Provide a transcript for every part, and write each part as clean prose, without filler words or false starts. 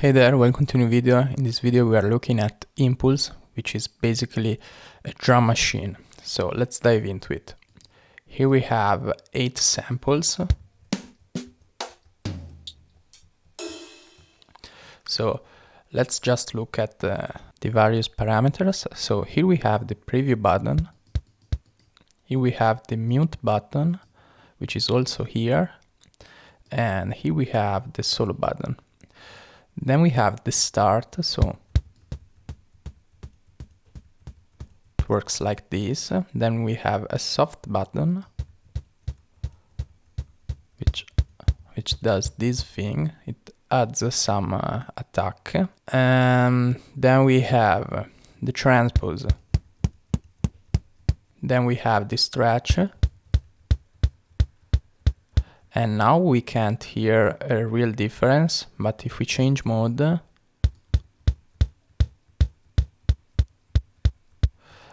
Hey there, welcome to a new video. In this video we are looking at Impulse, which is basically a drum machine. So let's dive into it. Here we have 8 samples. So let's just look at the various parameters. So here we have the preview button. Here we have the mute button, which is also here. And here we have the solo button. Then we have the start, so it works like this. Then we have a soft button, which does this thing. It adds some attack. And then we have the transpose. Then we have the stretch. And now we can't hear a real difference, but if we change mode,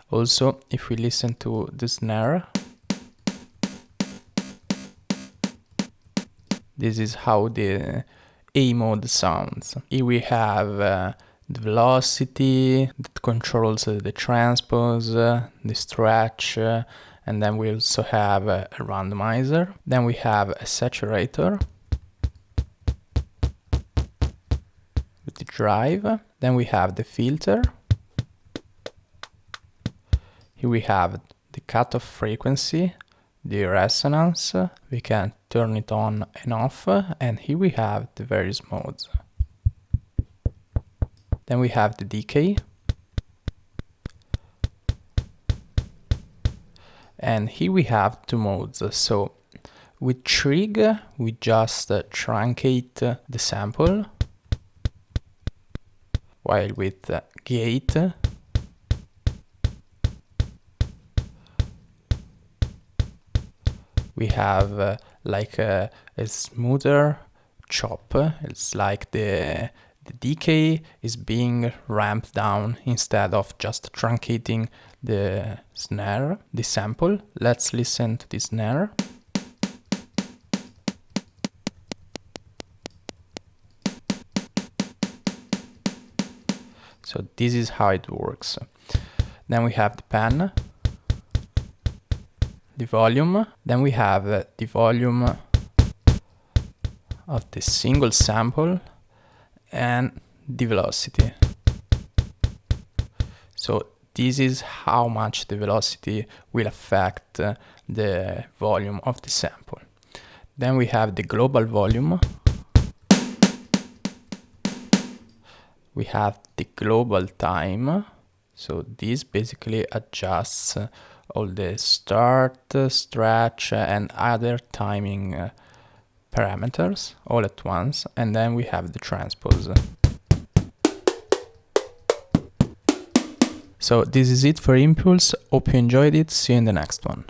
also if we listen to the snare, this is how the A mode sounds. Here we have the velocity that controls the transpose, the stretch, and then we also have a randomizer. Then we have a saturator with the drive. Then we have the filter. Here we have the cutoff frequency, the resonance. We can turn it on and off. And here we have the various modes. Then we have the decay. And here we have 2 modes. So with trig, we just truncate the sample, while with gate, we have like a smoother chop. It's like the decay is being ramped down instead of just truncating the snare, the sample. Let's listen to the snare. So this is how it works. Then we have the pan, the volume. Then we have the volume of the single sample and the velocity. So this is how much the velocity will affect the volume of the sample. Then we have the global volume. We have the global time. So this basically adjusts all the start, stretch, and other timing parameters all at once. And then we have the transpose. So this is it for Impulse. Hope you enjoyed it. See you in the next one.